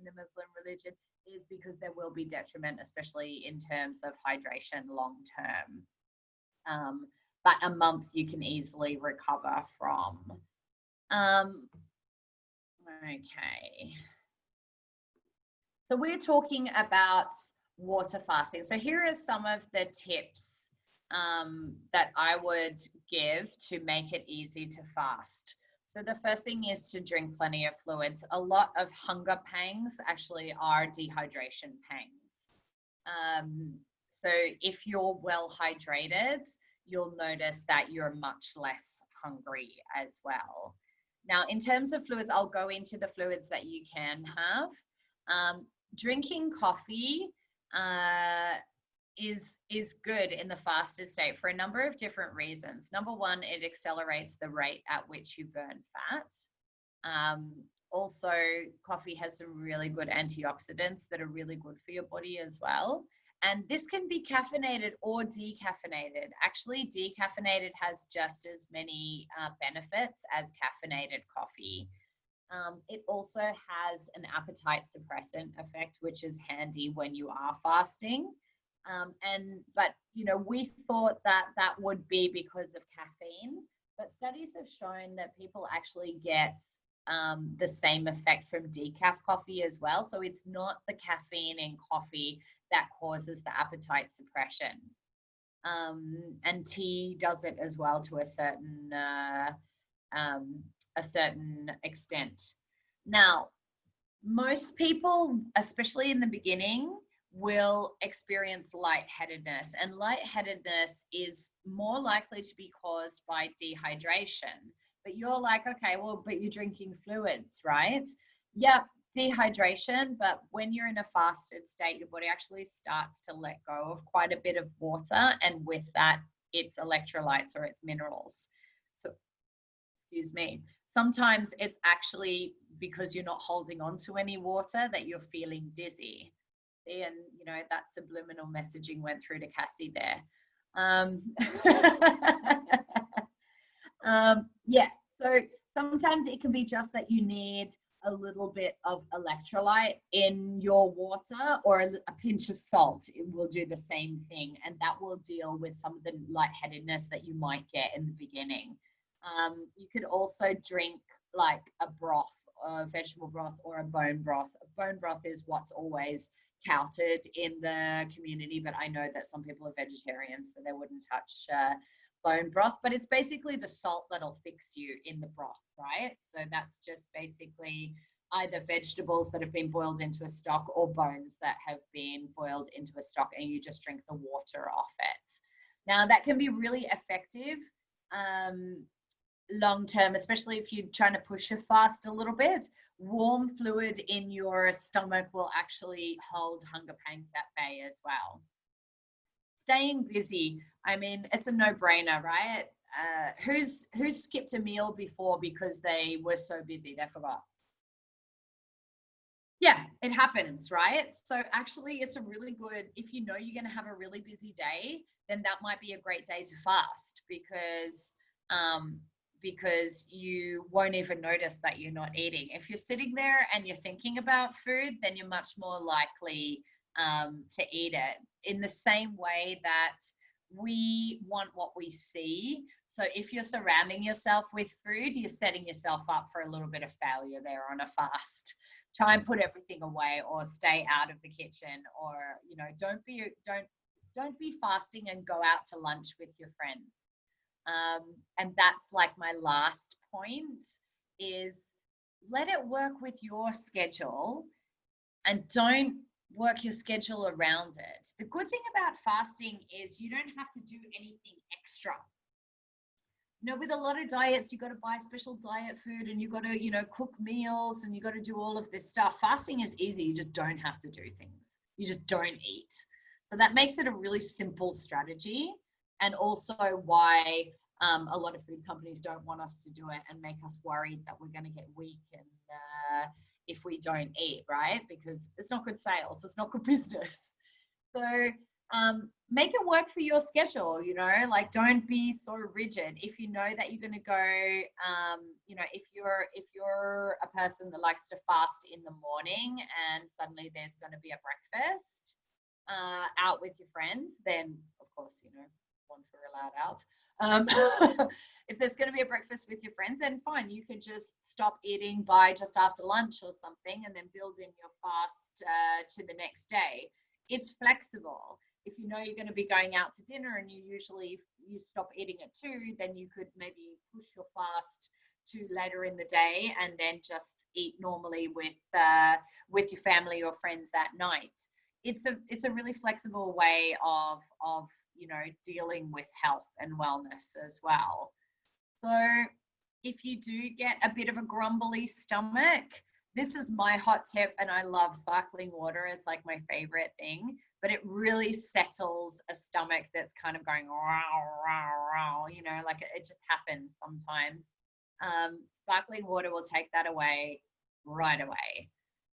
the Muslim religion, is because there will be detriment, especially in terms of hydration long term. but a month you can easily recover from. Okay. So we're talking about water fasting. So here are some of the tips that I would give to make it easy to fast. So the first thing is to drink plenty of fluids. A lot of hunger pangs actually are dehydration pangs. So if you're well hydrated, you'll notice that you're much less hungry as well. Now, in terms of fluids, I'll go into the fluids that you can have. Drinking coffee is good in the fasted state for a number of different reasons. Number one, it accelerates the rate at which you burn fat. Also, coffee has some really good antioxidants that are really good for your body as well. And this can be caffeinated or decaffeinated. Actually, decaffeinated has just as many benefits as caffeinated coffee. It also has an appetite suppressant effect, which is handy when you are fasting. But you know, we thought that that would be because of caffeine, but studies have shown that people actually get the same effect from decaf coffee as well. So it's not the caffeine in coffee that causes the appetite suppression. And tea does it as well to a certain extent. Now, most people, especially in the beginning, will experience lightheadedness, and lightheadedness is more likely to be caused by dehydration. But you're like, okay, well, but you're drinking fluids, right? Yeah, dehydration, but when you're in a fasted state, your body actually starts to let go of quite a bit of water, and with that, its electrolytes or its minerals. So, excuse me. Sometimes it's actually because you're not holding on to any water that you're feeling dizzy. And, you know, that subliminal messaging went through to Cassie there. Yeah, so sometimes it can be just that you need a little bit of electrolyte in your water, or a pinch of salt. It will do the same thing, and that will deal with some of the lightheadedness that you might get in the beginning. You could also drink like a broth, a vegetable broth, or a bone broth. A bone broth is what's always touted in the community, but I know that some people are vegetarians, so they wouldn't touch bone broth. But it's basically the salt that'll fix you in the broth, right? So that's just basically either vegetables that have been boiled into a stock or bones that have been boiled into a stock, and you just drink the water off it. Now, that can be really effective long term, especially if you're trying to push your fast a little bit. Warm fluid in your stomach will actually hold hunger pangs at bay as well. Staying busy, I mean, it's a no-brainer, right? Who's skipped a meal before because they were so busy they forgot? Yeah, it happens, right? So actually, it's a really good, if you know you're going to have a really busy day, then that might be a great day to fast, because you won't even notice that you're not eating. If you're sitting there and you're thinking about food, then you're much more likely to eat it. In the same way that we want what we see. So if you're surrounding yourself with food, you're setting yourself up for a little bit of failure there on a fast. Try and put everything away, or stay out of the kitchen, or, you know, don't be fasting and go out to lunch with your friends. And that's like my last point, is let it work with your schedule and don't work your schedule around it. The good thing about fasting is you don't have to do anything extra. You know, with a lot of diets, you got to buy special diet food, and you got to, you know, cook meals, and you got to do all of this stuff. Fasting is easy. You just don't have to do things. You just don't eat. So that makes it a really simple strategy, and also why a lot of food companies don't want us to do it and make us worried that we're going to get weak and if we don't eat, right? Because it's not good sales, it's not good business. So make it work for your schedule, you know, like don't be so rigid. If you know that you're going to go, you know, if you're a person that likes to fast in the morning and suddenly there's going to be a breakfast out with your friends, then of course, you know, once we're allowed out. If there's going to be a breakfast with your friends, then fine, you could just stop eating by just after lunch or something, and then build in your fast to the next day. It's flexible. If you know you're going to be going out to dinner and you stop eating at 2, then you could maybe push your fast to later in the day and then just eat normally with your family or friends at night. It's a really flexible way of dealing with health and wellness as well. So if you do get a bit of a grumbly stomach, this is my hot tip, and I love sparkling water. It's like my favorite thing, but it really settles a stomach that's kind of going row, like it just happens sometimes. Sparkling water will take that away right away.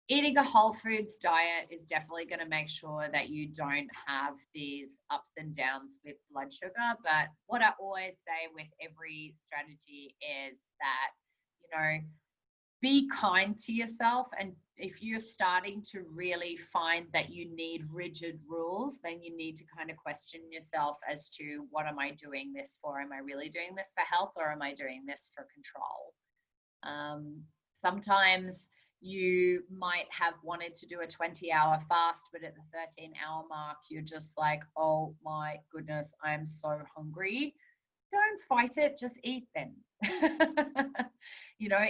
Eating a whole foods diet is definitely going to make sure that you don't have these ups and downs with blood sugar. But what I always say with every strategy is that, be kind to yourself. And if you're starting to really find that you need rigid rules, then you need to kind of question yourself as to, what am I doing this for? Am I really doing this for health, or am I doing this for control? Sometimes you might have wanted to do a 20-hour fast, but at the 13-hour mark, you're just like, oh my goodness, I'm so hungry. Don't fight it, just eat then.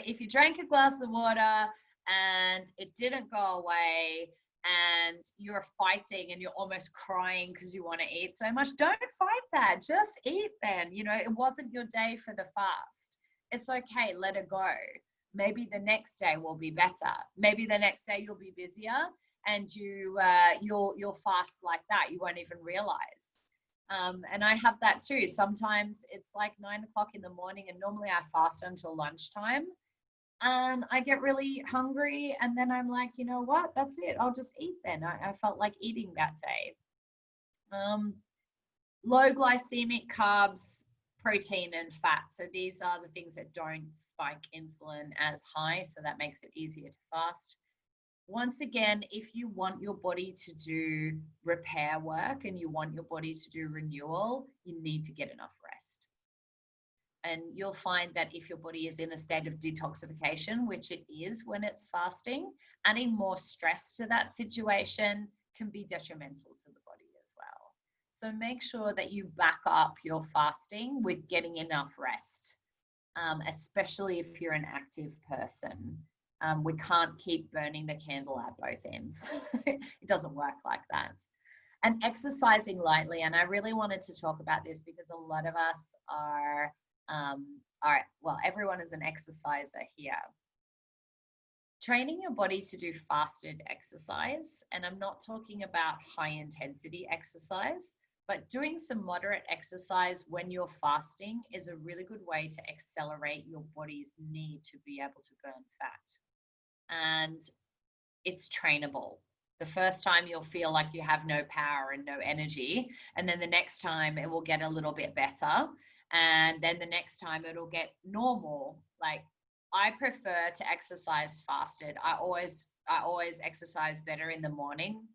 If you drank a glass of water and it didn't go away and you're fighting and you're almost crying because you want to eat so much, don't fight that. Just eat then. It wasn't your day for the fast. It's okay, let it go. Maybe the next day will be better. Maybe the next day you'll be busier and you'll fast like that. You won't even realize. And I have that too. Sometimes it's like 9 o'clock in the morning, and normally I fast until lunchtime. And I get really hungry, and then I'm like, you know what? That's it. I'll just eat then. I felt like eating that day. Low glycemic carbs, protein and fat. So these are the things that don't spike insulin as high, so that makes it easier to fast. Once again, if you want your body to do repair work and you want your body to do renewal, you need to get enough rest. And you'll find that if your body is in a state of detoxification, which it is when it's fasting, adding more stress to that situation can be detrimental to the body as well. So make sure that you back up your fasting with getting enough rest, especially if you're an active person. We can't keep burning the candle at both ends. It doesn't work like that. And exercising lightly. And I really wanted to talk about this because a lot of us are everyone is an exerciser here. Training your body to do fasted exercise, and I'm not talking about high intensity exercise, but doing some moderate exercise when you're fasting is a really good way to accelerate your body's need to be able to burn fat. And it's trainable. The first time you'll feel like you have no power and no energy, and then the next time it will get a little bit better, and then the next time it'll get normal. Like, I prefer to exercise fasted. I always exercise better in the morning.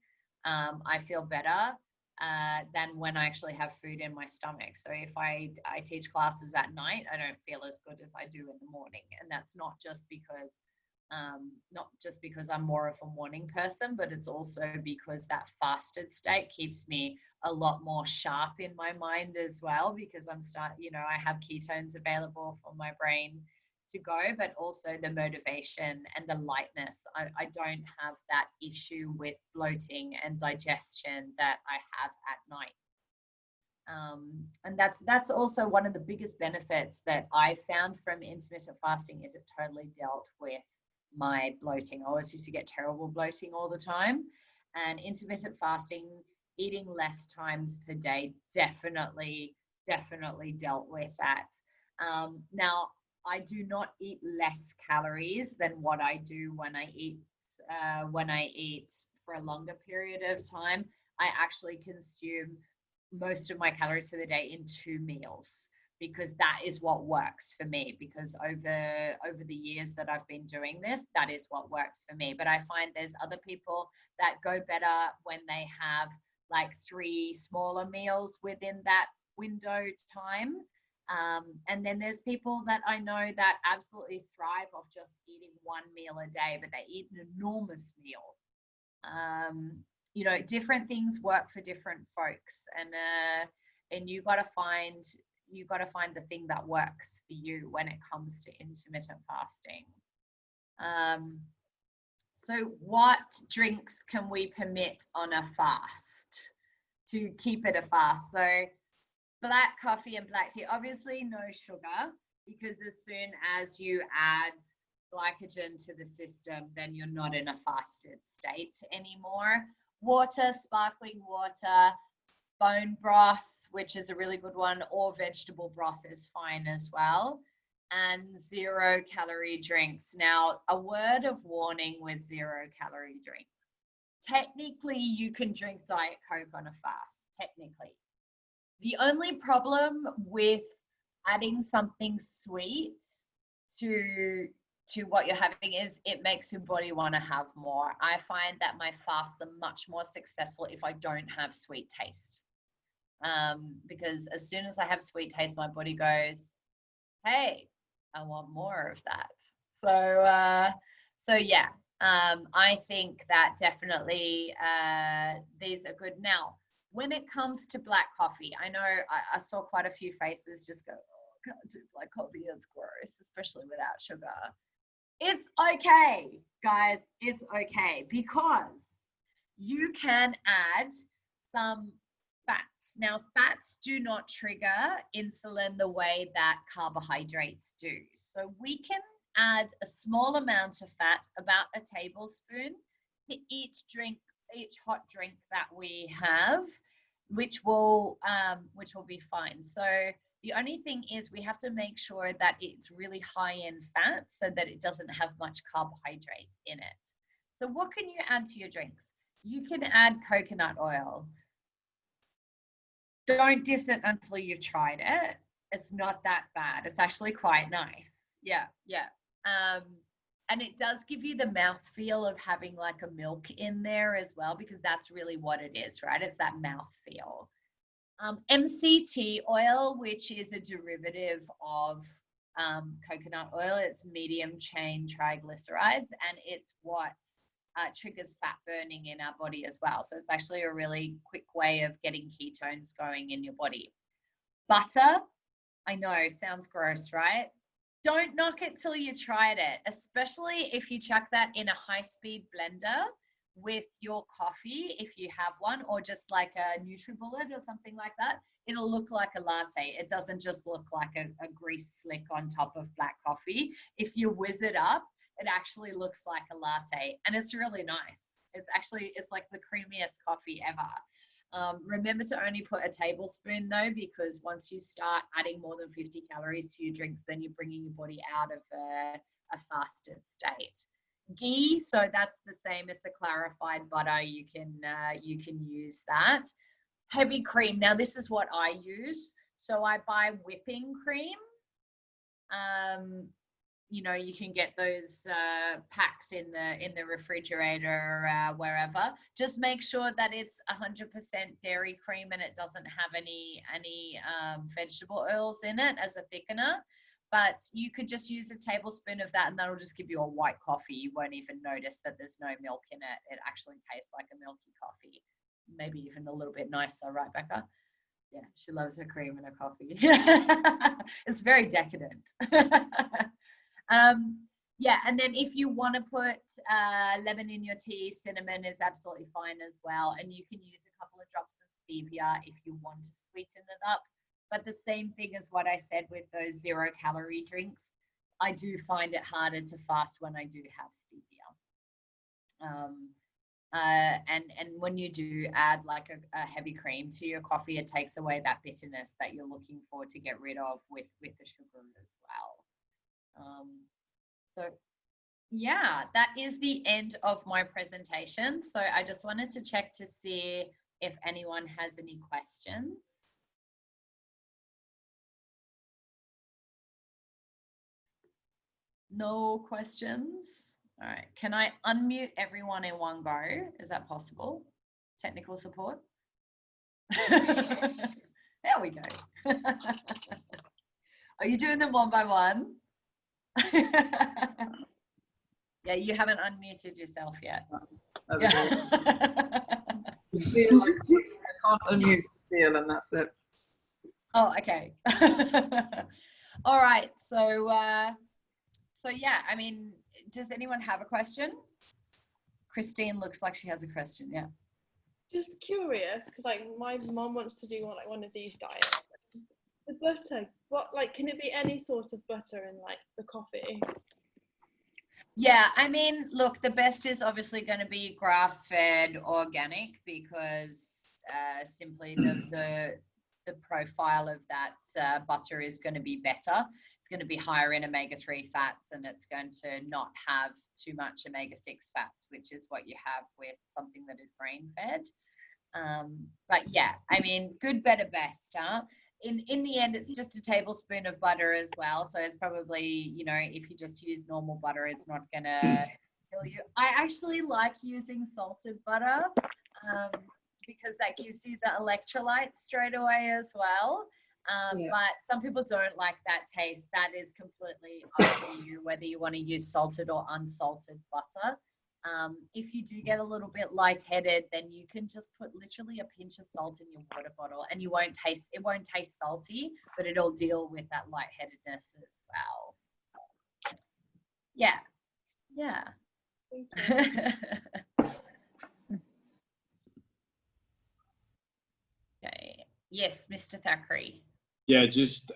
I feel better than when I actually have food in my stomach. So if I teach classes at night, I don't feel as good as I do in the morning, and that's not just because I'm more of a morning person, but it's also because that fasted state keeps me a lot more sharp in my mind as well, because I have ketones available for my brain to go, but also the motivation and the lightness. I don't have that issue with bloating and digestion that I have at night. And that's also one of the biggest benefits that I found from intermittent fasting, is it totally dealt with my bloating. I always used to get terrible bloating all the time, and intermittent fasting, eating less times per day, definitely dealt with that. Now, I do not eat less calories than what I do when I eat for a longer period of time. I actually consume most of my calories for the day in 2 meals, because that is what works for me. Because over the years that I've been doing this, that is what works for me. But I find there's other people that go better when they have like 3 smaller meals within that window time. And then there's people that I know that absolutely thrive off just eating one meal a day, but they eat an enormous meal. You know, different things work for different folks, and you got to find the thing that works for you when it comes to intermittent fasting. So what drinks can we permit on a fast to keep it a fast? So black coffee and black tea, obviously no sugar, because as soon as you add glycogen to the system, then you're not in a fasted state anymore. Water, sparkling water, bone broth, which is a really good one, or vegetable broth is fine as well, and 0 calorie drinks. Now, a word of warning with 0 calorie drinks. Technically, you can drink Diet Coke on a fast, technically. The only problem with adding something sweet to what you're having is it makes your body want to have more. I find that my fasts are much more successful if I don't have sweet taste. Because as soon as I have sweet taste, my body goes, hey, I want more of that. So yeah, I think that definitely these are good. Now, when it comes to black coffee, I know I saw quite a few faces just go, oh, I can't do black coffee, it's gross, especially without sugar. It's okay, guys, it's okay, because you can add some fats. Now, fats do not trigger insulin the way that carbohydrates do. So we can add a small amount of fat, about a tablespoon, to each hot drink that we have, which will be fine. So the only thing is we have to make sure that it's really high in fat so that it doesn't have much carbohydrate in it. So what can you add to your drinks? You can add coconut oil. Don't diss it until you've tried it. It's not that bad. It's actually quite nice. Yeah. And it does give you the mouthfeel of having like a milk in there as well, because that's really what it is, right? It's that mouthfeel. MCT oil, which is a derivative of coconut oil, it's medium chain triglycerides, and it's what triggers fat burning in our body as well. So it's actually a really quick way of getting ketones going in your body. Butter, I know, sounds gross, right? Don't knock it till you tried it, especially if you chuck that in a high-speed blender with your coffee, if you have one, or just like a NutriBullet or something like that. It'll look like a latte. It doesn't just look like a grease slick on top of black coffee. If you whiz it up, it actually looks like a latte, and it's really nice. It's like the creamiest coffee ever. Remember to only put a tablespoon though, because once you start adding more than 50 calories to your drinks, then you're bringing your body out of a fasted state. Ghee, so that's the same. It's a clarified butter. You can use that. Heavy cream. Now this is what I use. So I buy whipping cream. You know, you can get those packs in the refrigerator, wherever. Just make sure that it's 100% dairy cream and it doesn't have any vegetable oils in it as a thickener. But you could just use a tablespoon of that, and that'll just give you a white coffee. You won't even notice that there's no milk in it. It actually tastes like a milky coffee, maybe even a little bit nicer, right, Becca? Yeah, she loves her cream in her coffee. It's very decadent. Yeah, and then if you want to put lemon in your tea, cinnamon is absolutely fine as well. And you can use a couple of drops of stevia if you want to sweeten it up. But the same thing as what I said with those 0 calorie drinks, I do find it harder to fast when I do have stevia. And when you do add like a heavy cream to your coffee, it takes away that bitterness that you're looking for to get rid of with the sugar as well. So yeah, that is the end of my presentation. So I just wanted to check to see if anyone has any questions. No questions? All right, can I unmute everyone in one go? Is that possible? Technical support? There we go. Are you doing them one by one? Yeah, you haven't unmuted yourself yet. Yeah. I can't unmute Cecile, and that's it. Oh, okay. All right. So yeah, I mean, does anyone have a question? Christine looks like she has a question. Yeah. Just curious, because like my mom wants to do one of these diets. The butter, can it be any sort of butter in like the coffee? Yeah, I mean, look, the best is obviously going to be grass-fed organic, because simply the profile of that butter is going to be better. It's going to be higher in omega-3 fats, and it's going to not have too much omega-6 fats, which is what you have with something that is grain-fed. But yeah, I mean, good, better, best, huh? In the end, it's just a tablespoon of butter as well. So it's probably, you know, if you just use normal butter, it's not going to kill you. I actually like using salted butter because that gives you the electrolytes straight away as well. But some people don't like that taste. That is completely up to you, whether you want to use salted or unsalted butter. If you do get a little bit lightheaded, then you can just put literally a pinch of salt in your water bottle, and it won't taste salty, but it'll deal with that lightheadedness as well. Yeah. Okay. Yes, Mr. Thackeray. Yeah, just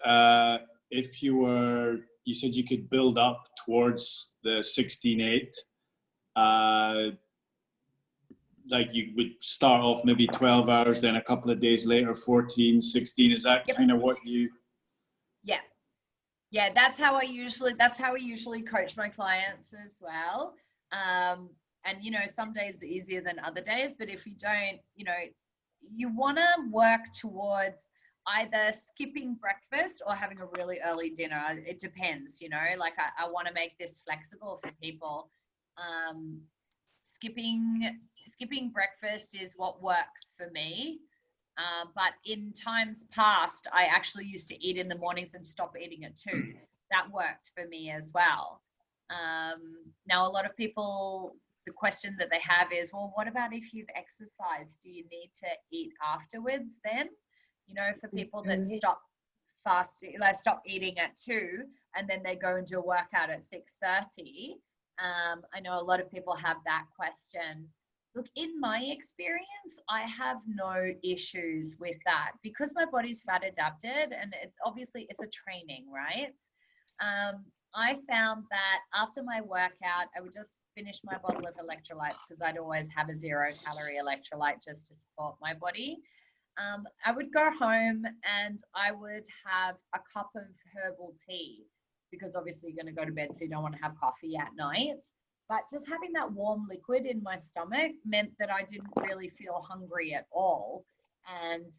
if you said you could build up towards the 16-8. Like you would start off maybe 12 hours, then a couple of days later 14, 16. Is that kind of what you? Yeah, that's how I usually coach my clients as well. And you know, some days are easier than other days, but if you don't, you know, you want to work towards either skipping breakfast or having a really early dinner. It depends, you know, like I want to make this flexible for people. Skipping breakfast is what works for me. But in times past, I actually used to eat in the mornings and stop eating at 2. That worked for me as well. Now, a lot of people, the question that they have is, well, what about if you've exercised? Do you need to eat afterwards then? You know, for people that stop fasting, like stop eating at 2 and then they go and do a workout at 6:30. I know a lot of people have that question. Look, in my experience, I have no issues with that because my body's fat adapted, and it's obviously it's a training, right? I found that after my workout, I would just finish my bottle of electrolytes because I'd always have a 0-calorie electrolyte just to support my body. I would go home and I would have a cup of herbal tea because obviously you're going to go to bed, so you don't want to have coffee at night. But just having that warm liquid in my stomach meant that I didn't really feel hungry at all. And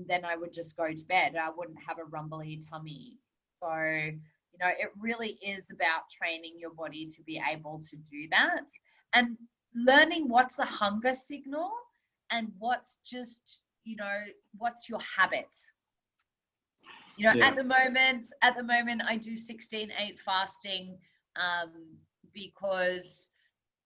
then I would just go to bed. I wouldn't have a rumbly tummy. So, you know, it really is about training your body to be able to do that and learning what's a hunger signal and what's just, you know, what's your habit. You know, at the moment, I do 16-8 fasting because,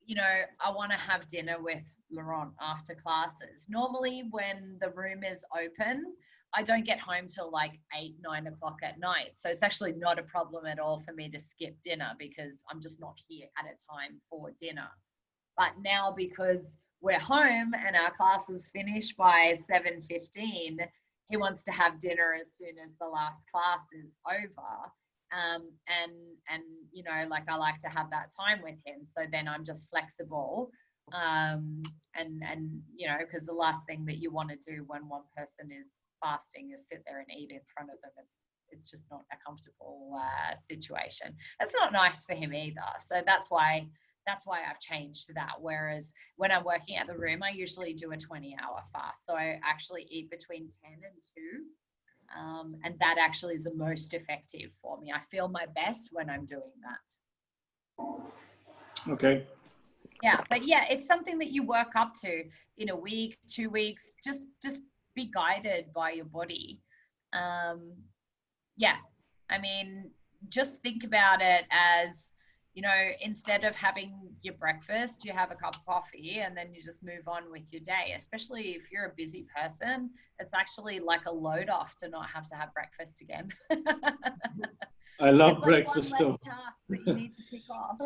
you know, I want to have dinner with Laurent after classes. Normally, when the room is open, I don't get home till like 8, 9 o'clock at night. So it's actually not a problem at all for me to skip dinner because I'm just not here at a time for dinner. But now because we're home and our classes finish by 7:15, he wants to have dinner as soon as the last class is over. And you know, like I like to have that time with him. So then I'm just flexible. And you know, because the last thing that you want to do when one person is fasting is sit there and eat in front of them. It's just not a comfortable situation. It's not nice for him either. So that's why I've changed to that. Whereas when I'm working at the room, I usually do a 20-hour fast. So I actually eat between 10 and 2. And that actually is the most effective for me. I feel my best when I'm doing that. Okay. Yeah, but yeah, it's something that you work up to in a week, 2 weeks. Just be guided by your body. Yeah, I mean, just think about it as, you know, instead of having your breakfast, you have a cup of coffee and then you just move on with your day. Especially if you're a busy person, it's actually like a load off to not have to have breakfast again. I love it's like breakfast one less though. task that you need to tick off.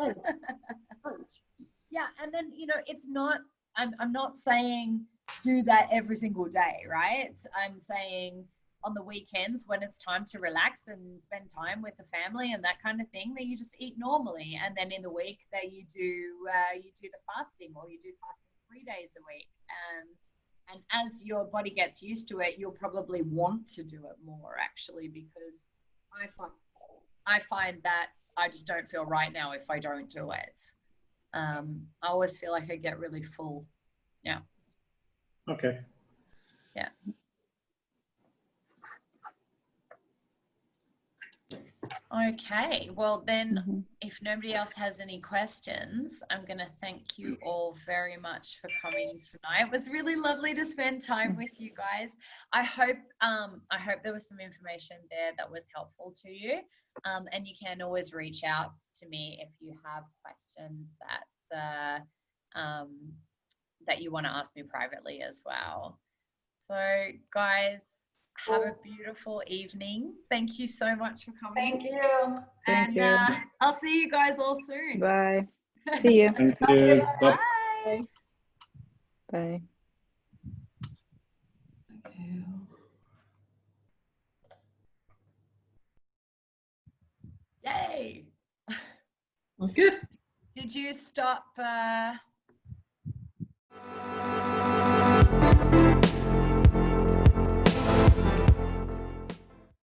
Yeah, and then, you know, it's not, I'm not saying do that every single day, right? I'm saying on the weekends when it's time to relax and spend time with the family and that kind of thing, that you just eat normally. And then in the week that you do the fasting, or you do fasting 3 days a week. And as your body gets used to it, you'll probably want to do it more, actually, because I find that I just don't feel right now if I don't do it. I always feel like I get really full. Yeah. Okay. Yeah. Okay, well then, if nobody else has any questions, I'm going to thank you all very much for coming tonight. It was really lovely to spend time with you guys. I hope there was some information there that was helpful to you. And you can always reach out to me if you have questions that you want to ask me privately as well. So guys, have a beautiful evening. Thank you so much for coming. Thank you. And I'll see you guys all soon. Bye. See you. Thank you. Bye. Bye. Bye. Yay. That's good. Did you stop